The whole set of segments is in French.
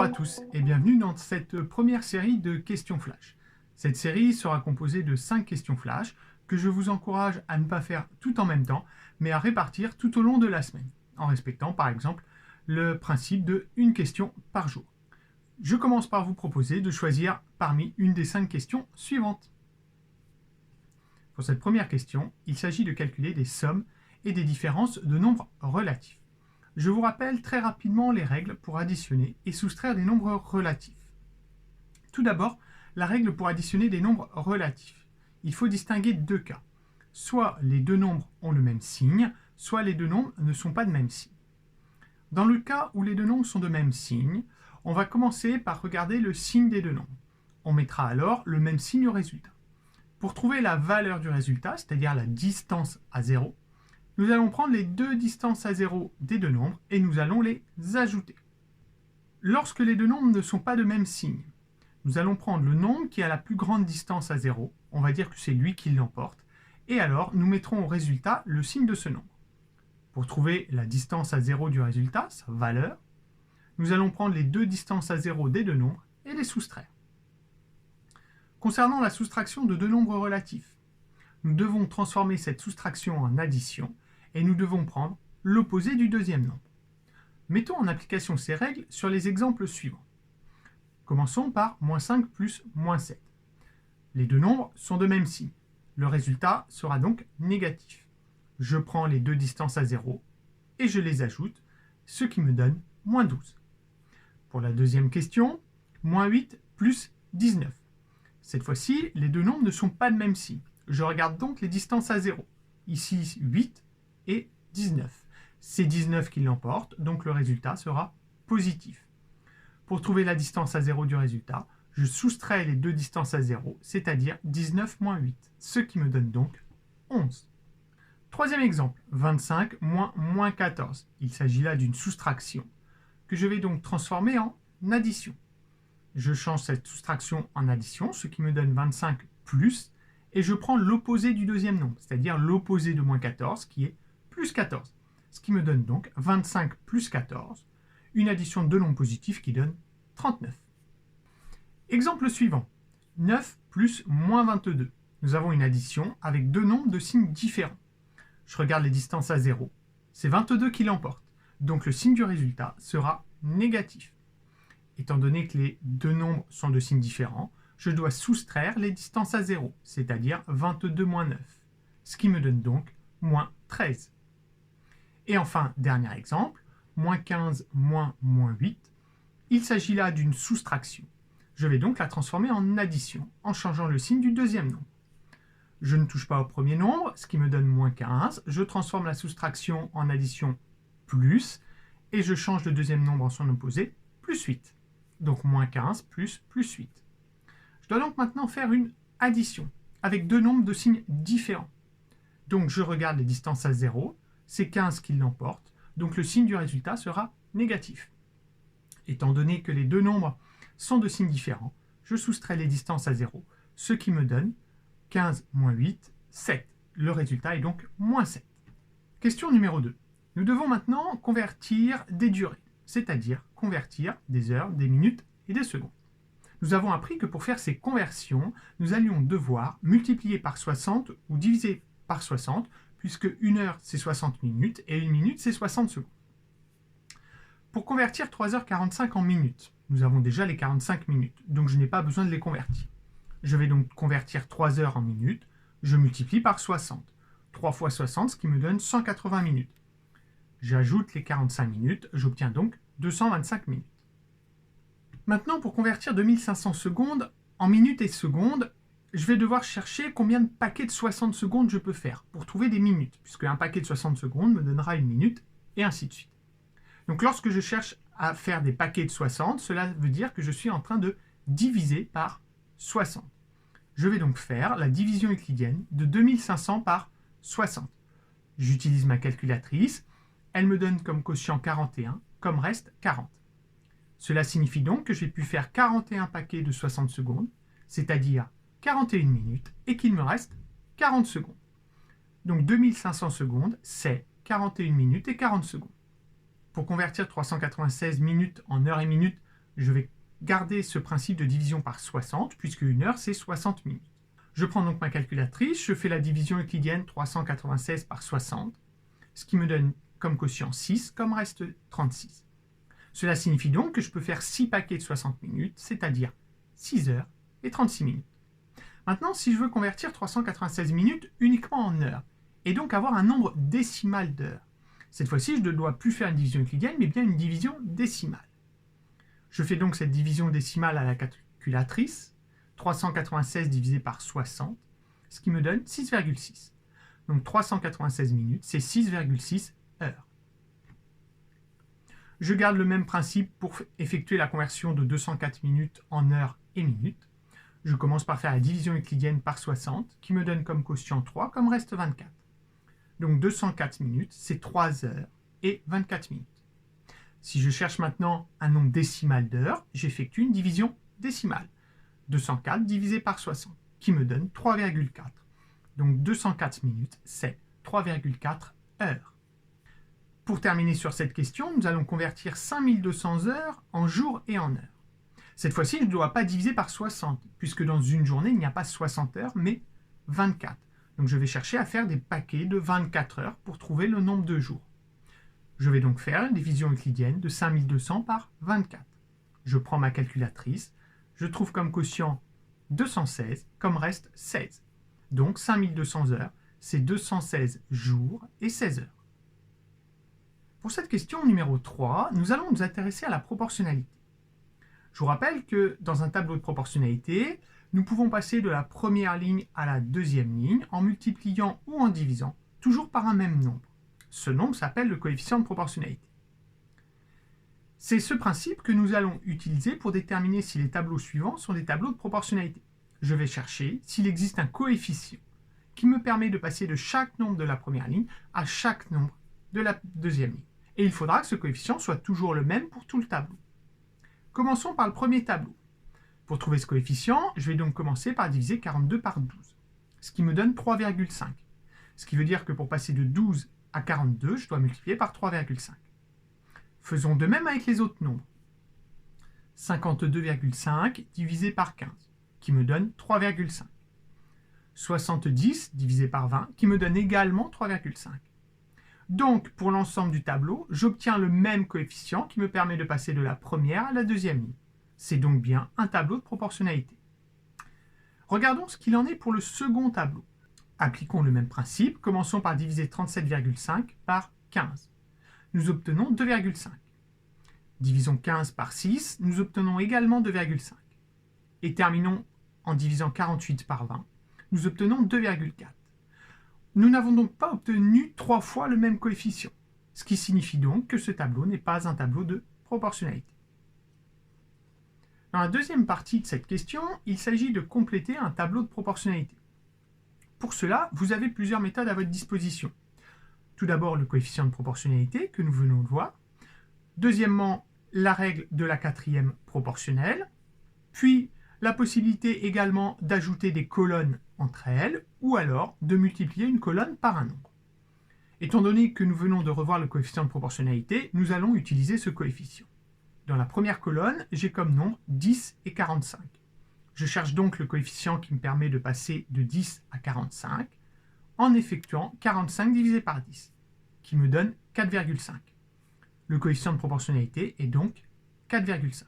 à tous et bienvenue dans cette première série de questions flash. Cette série sera composée de 5 questions flash que je vous encourage à ne pas faire tout en même temps, mais à répartir tout au long de la semaine, en respectant par exemple le principe de une question par jour. Je commence par vous proposer de choisir parmi une des 5 questions suivantes. Pour cette première question, il s'agit de calculer des sommes et des différences de nombres relatifs. Je vous rappelle très rapidement les règles pour additionner et soustraire des nombres relatifs. Tout d'abord, la règle pour additionner des nombres relatifs. Il faut distinguer deux cas. Soit les deux nombres ont le même signe, soit les deux nombres ne sont pas de même signe. Dans le cas où les deux nombres sont de même signe, on va commencer par regarder le signe des deux nombres. On mettra alors le même signe au résultat. Pour trouver la valeur du résultat, c'est-à-dire la distance à 0, nous allons prendre les deux distances à 0 des deux nombres et nous allons les ajouter. Lorsque les deux nombres ne sont pas de même signe, nous allons prendre le nombre qui a la plus grande distance à 0, on va dire que c'est lui qui l'emporte, et alors nous mettrons au résultat le signe de ce nombre. Pour trouver la distance à 0 du résultat, sa valeur, nous allons prendre les deux distances à 0 des deux nombres et les soustraire. Concernant la soustraction de deux nombres relatifs, nous devons transformer cette soustraction en addition et nous devons prendre l'opposé du deuxième nombre. Mettons en application ces règles sur les exemples suivants. Commençons par -5 plus -7. Les deux nombres sont de même signe. Le résultat sera donc négatif. Je prends les deux distances à 0 et je les ajoute, ce qui me donne -12. Pour la deuxième question, -8 plus 19. Cette fois-ci, les deux nombres ne sont pas de même signe. Je regarde donc les distances à 0. Ici, 8 et 19. C'est 19 qui l'emporte, donc le résultat sera positif. Pour trouver la distance à 0 du résultat, je soustrais les deux distances à 0, c'est-à-dire 19 moins 8, ce qui me donne donc 11. Troisième exemple, 25 moins -14. Il s'agit là d'une soustraction, que je vais donc transformer en addition. Je change cette soustraction en addition, ce qui me donne 25 plus, et je prends l'opposé du deuxième nombre, c'est-à-dire l'opposé de -14, qui est plus 14, ce qui me donne donc 25 plus 14, une addition de deux nombres positifs qui donne 39. Exemple suivant, 9 plus -22. Nous avons une addition avec deux nombres de signes différents. Je regarde les distances à 0, c'est 22 qui l'emporte, donc le signe du résultat sera négatif. Étant donné que les deux nombres sont de signes différents, je dois soustraire les distances à 0, c'est-à-dire 22 moins 9, ce qui me donne donc -13. Et enfin, dernier exemple, -15 moins -8. Il s'agit là d'une soustraction. Je vais donc la transformer en addition, en changeant le signe du deuxième nombre. Je ne touche pas au premier nombre, ce qui me donne -15. Je transforme la soustraction en addition plus, et je change le deuxième nombre en son opposé, +8. Donc -15 plus +8. Je dois donc maintenant faire une addition avec deux nombres de signes différents. Donc je regarde les distances à 0, c'est 15 qui l'emporte, donc le signe du résultat sera négatif. Étant donné que les deux nombres sont de signes différents, je soustrais les distances à 0, ce qui me donne 15 moins 8, 7. Le résultat est donc -7. Question numéro 2. Nous devons maintenant convertir des durées, c'est-à-dire convertir des heures, des minutes et des secondes. Nous avons appris que pour faire ces conversions, nous allions devoir multiplier par 60 ou diviser par 60, puisque une heure c'est 60 minutes et une minute c'est 60 secondes. Pour convertir 3h45 en minutes, nous avons déjà les 45 minutes, donc je n'ai pas besoin de les convertir. Je vais donc convertir 3 heures en minutes, je multiplie par 60. 3 fois 60, ce qui me donne 180 minutes. J'ajoute les 45 minutes, j'obtiens donc 225 minutes. Maintenant, pour convertir 2500 secondes en minutes et secondes, je vais devoir chercher combien de paquets de 60 secondes je peux faire pour trouver des minutes, puisque un paquet de 60 secondes me donnera une minute, et ainsi de suite. Donc lorsque je cherche à faire des paquets de 60, cela veut dire que je suis en train de diviser par 60. Je vais donc faire la division euclidienne de 2500 par 60. J'utilise ma calculatrice, elle me donne comme quotient 41, comme reste 40. Cela signifie donc que j'ai pu faire 41 paquets de 60 secondes, c'est-à-dire 41 minutes, et qu'il me reste 40 secondes. Donc 2500 secondes, c'est 41 minutes et 40 secondes. Pour convertir 396 minutes en heures et minutes, Je vais garder ce principe de division par 60, puisque 1 heure, c'est 60 minutes. Je prends donc ma calculatrice, je fais la division euclidienne 396 par 60, ce qui me donne comme quotient 6, comme reste 36. Cela signifie donc que je peux faire 6 paquets de 60 minutes, c'est-à-dire 6 heures et 36 minutes. Maintenant, si je veux convertir 396 minutes uniquement en heures, et donc avoir un nombre décimal d'heures, cette fois-ci, je ne dois plus faire une division euclidienne, mais bien une division décimale. Je fais donc cette division décimale à la calculatrice, 396 divisé par 60, ce qui me donne 6,6. Donc 396 minutes, c'est 6,6 heures. Je garde le même principe pour effectuer la conversion de 204 minutes en heures et minutes. Je commence par faire la division euclidienne par 60, qui me donne comme quotient 3, comme reste 24. Donc 204 minutes, c'est 3 heures et 24 minutes. Si je cherche maintenant un nombre décimal d'heures, j'effectue une division décimale. 204 divisé par 60, qui me donne 3,4. Donc 204 minutes, c'est 3,4 heures. Pour terminer sur cette question, nous allons convertir 5200 heures en jours et en heures. Cette fois-ci, je ne dois pas diviser par 60, puisque dans une journée, il n'y a pas 60 heures, mais 24. Donc je vais chercher à faire des paquets de 24 heures pour trouver le nombre de jours. Je vais donc faire une division euclidienne de 5200 par 24. Je prends ma calculatrice, je trouve comme quotient 216, comme reste 16. Donc 5200 heures, c'est 216 jours et 16 heures. Pour cette question numéro 3, nous allons nous intéresser à la proportionnalité. Je vous rappelle que dans un tableau de proportionnalité, nous pouvons passer de la première ligne à la deuxième ligne en multipliant ou en divisant, toujours par un même nombre. Ce nombre s'appelle le coefficient de proportionnalité. C'est ce principe que nous allons utiliser pour déterminer si les tableaux suivants sont des tableaux de proportionnalité. Je vais chercher s'il existe un coefficient qui me permet de passer de chaque nombre de la première ligne à chaque nombre de la deuxième ligne. Et il faudra que ce coefficient soit toujours le même pour tout le tableau. Commençons par le premier tableau. Pour trouver ce coefficient, je vais donc commencer par diviser 42 par 12, ce qui me donne 3,5. Ce qui veut dire que pour passer de 12 à 42, je dois multiplier par 3,5. Faisons de même avec les autres nombres. 52,5 divisé par 15, qui me donne 3,5. 70 divisé par 20, qui me donne également 3,5. Donc, pour l'ensemble du tableau, j'obtiens le même coefficient qui me permet de passer de la première à la deuxième ligne. C'est donc bien un tableau de proportionnalité. Regardons ce qu'il en est pour le second tableau. Appliquons le même principe. Commençons par diviser 37,5 par 15. Nous obtenons 2,5. Divisons 15 par 6, nous obtenons également 2,5. Et terminons en divisant 48 par 20. Nous obtenons 2,4. Nous n'avons donc pas obtenu 3 fois le même coefficient, ce qui signifie donc que ce tableau n'est pas un tableau de proportionnalité. Dans la deuxième partie de cette question, il s'agit de compléter un tableau de proportionnalité. Pour cela, vous avez plusieurs méthodes à votre disposition. Tout d'abord, le coefficient de proportionnalité que nous venons de voir. Deuxièmement, la règle de la quatrième proportionnelle. Puis, la possibilité également d'ajouter des colonnes entre elles, ou alors de multiplier une colonne par un nombre. Étant donné que nous venons de revoir le coefficient de proportionnalité, nous allons utiliser ce coefficient. Dans la première colonne, j'ai comme nombre 10 et 45. Je cherche donc le coefficient qui me permet de passer de 10 à 45 en effectuant 45 divisé par 10, qui me donne 4,5. Le coefficient de proportionnalité est donc 4,5.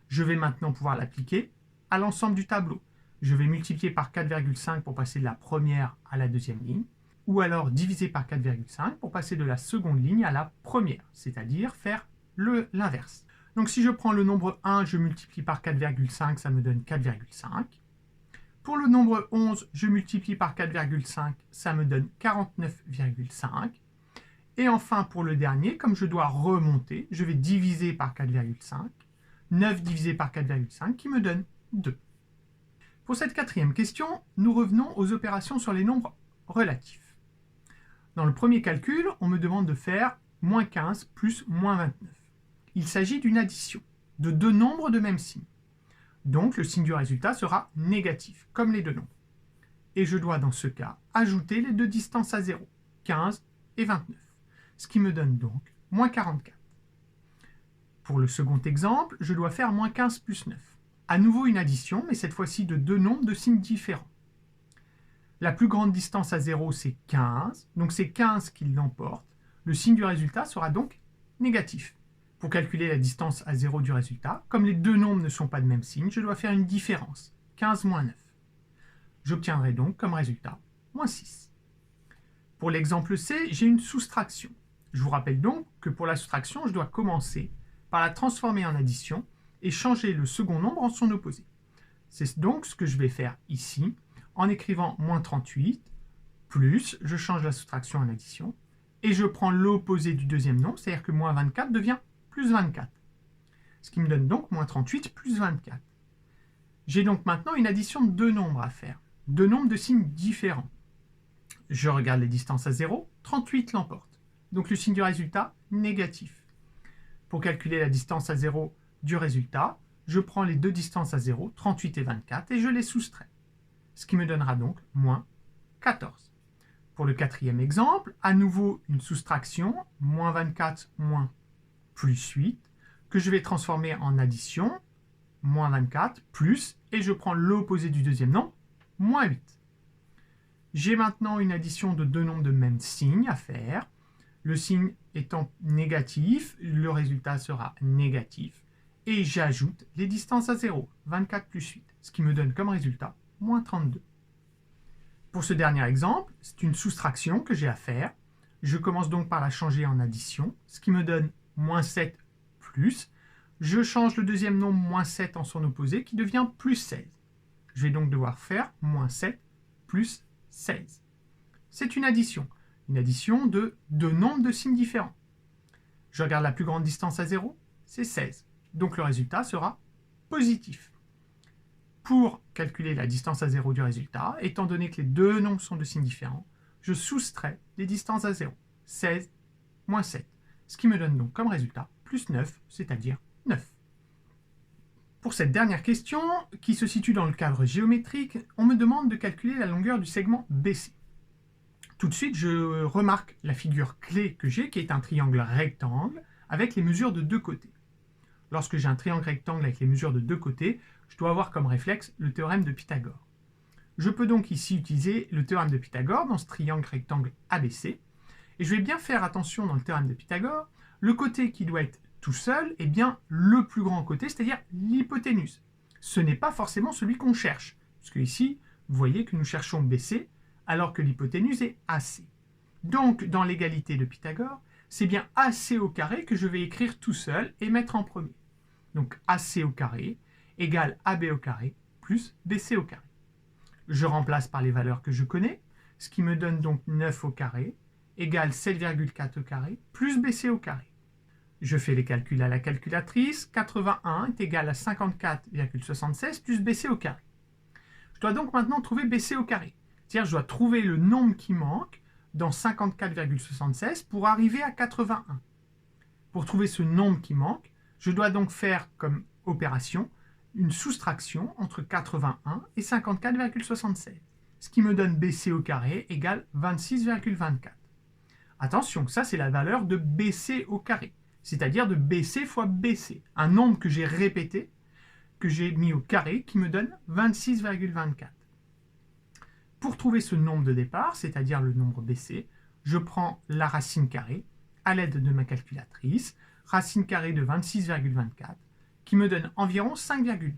Je vais maintenant pouvoir l'appliquer à l'ensemble du tableau. Je vais multiplier par 4,5 pour passer de la première à la deuxième ligne, ou alors diviser par 4,5 pour passer de la seconde ligne à la première, c'est-à-dire faire l'inverse. Donc si je prends le nombre 1, je multiplie par 4,5, ça me donne 4,5. Pour le nombre 11, je multiplie par 4,5, ça me donne 49,5. Et enfin, pour le dernier, comme je dois remonter, je vais diviser par 4,5. 9 divisé par 4,5 qui me donne 2. Pour cette quatrième question, nous revenons aux opérations sur les nombres relatifs. Dans le premier calcul, on me demande de faire moins 15 plus moins 29. Il s'agit d'une addition de deux nombres de même signe. Donc le signe du résultat sera négatif, comme les deux nombres. Et je dois dans ce cas ajouter les deux distances à 0, 15 et 29, ce qui me donne donc moins 44. Pour le second exemple, je dois faire moins 15 plus 9. À nouveau une addition, mais cette fois-ci de deux nombres de signes différents. La plus grande distance à 0, c'est 15, donc c'est 15 qui l'emporte. Le signe du résultat sera donc négatif. Pour calculer la distance à 0 du résultat, comme les deux nombres ne sont pas de même signe, je dois faire une différence, 15 moins 9. J'obtiendrai donc comme résultat moins 6. Pour l'exemple C, j'ai une soustraction. Je vous rappelle donc que pour la soustraction, je dois commencer par la transformer en addition et changer le second nombre en son opposé. C'est donc ce que je vais faire ici, en écrivant moins 38, plus, je change la soustraction en addition, et je prends l'opposé du deuxième nombre, c'est-à-dire que moins 24 devient plus 24. Ce qui me donne donc moins 38 plus 24. J'ai donc maintenant une addition de deux nombres à faire, deux nombres de signes différents. Je regarde les distances à 0, 38 l'emporte. Donc le signe du résultat, négatif. Pour calculer la distance à 0 du résultat, je prends les deux distances à 0, 38 et 24, et je les soustrais. Ce qui me donnera donc moins 14. Pour le quatrième exemple, à nouveau une soustraction, moins 24 moins plus 8, que je vais transformer en addition, moins 24 plus, et je prends l'opposé du deuxième nombre, moins 8. J'ai maintenant une addition de deux nombres de même signe à faire. Le signe étant négatif, le résultat sera négatif. Et j'ajoute les distances à 0, 24 plus 8, ce qui me donne comme résultat moins 32. Pour ce dernier exemple, c'est une soustraction que j'ai à faire. Je commence donc par la changer en addition, ce qui me donne moins 7 plus. Je change le deuxième nombre moins 7 en son opposé, qui devient plus 16. Je vais donc devoir faire moins 7 plus 16. C'est une addition de deux nombres de signes différents. Je regarde la plus grande distance à 0, c'est 16. Donc le résultat sera positif. Pour calculer la distance à 0 du résultat, étant donné que les deux nombres sont de signes différents, je soustrais les distances à 0, 16 moins 7, ce qui me donne donc comme résultat plus 9, c'est-à-dire 9. Pour cette dernière question, qui se situe dans le cadre géométrique, on me demande de calculer la longueur du segment BC. Tout de suite, je remarque la figure clé que j'ai, qui est un triangle rectangle, avec les mesures de deux côtés. Lorsque j'ai un triangle rectangle avec les mesures de deux côtés, je dois avoir comme réflexe le théorème de Pythagore. Je peux donc ici utiliser le théorème de Pythagore dans ce triangle rectangle ABC. Et je vais bien faire attention dans le théorème de Pythagore, le côté qui doit être tout seul est bien le plus grand côté, c'est-à-dire l'hypoténuse. Ce n'est pas forcément celui qu'on cherche, puisque ici, vous voyez que nous cherchons BC, alors que l'hypoténuse est AC. Donc, dans l'égalité de Pythagore, c'est bien AC au carré que je vais écrire tout seul et mettre en premier. Donc AC au carré égale AB au carré plus BC au carré. Je remplace par les valeurs que je connais, ce qui me donne donc 9 au carré égale 7,4 au carré plus BC au carré. Je fais les calculs à la calculatrice, 81 est égal à 54,76 plus BC au carré. Je dois donc maintenant trouver BC au carré. C'est-à-dire je dois trouver le nombre qui manque dans 54,76 pour arriver à 81. Pour trouver ce nombre qui manque, je dois donc faire comme opération une soustraction entre 81 et 54,76, ce qui me donne BC au carré égale 26,24. Attention, ça c'est la valeur de BC au carré, c'est-à-dire de BC fois BC, un nombre que j'ai répété, que j'ai mis au carré, qui me donne 26,24. Pour trouver ce nombre de départ, c'est-à-dire le nombre BC, je prends la racine carrée à l'aide de ma calculatrice, racine carrée de 26,24, qui me donne environ 5,12.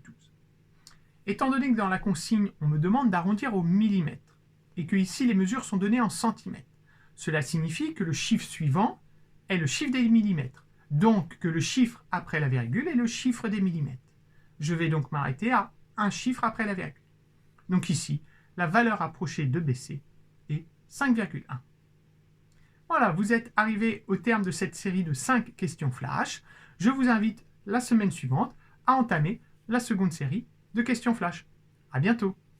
Étant donné que dans la consigne, on me demande d'arrondir au millimètre, et que ici les mesures sont données en centimètres, cela signifie que le chiffre suivant est le chiffre des millimètres, donc que le chiffre après la virgule est le chiffre des millimètres. Je vais donc m'arrêter à un chiffre après la virgule. Donc ici, la valeur approchée de BC est 5,1. Voilà, vous êtes arrivé au terme de cette série de 5 questions flash. Je vous invite la semaine suivante à entamer la seconde série de questions flash. À bientôt.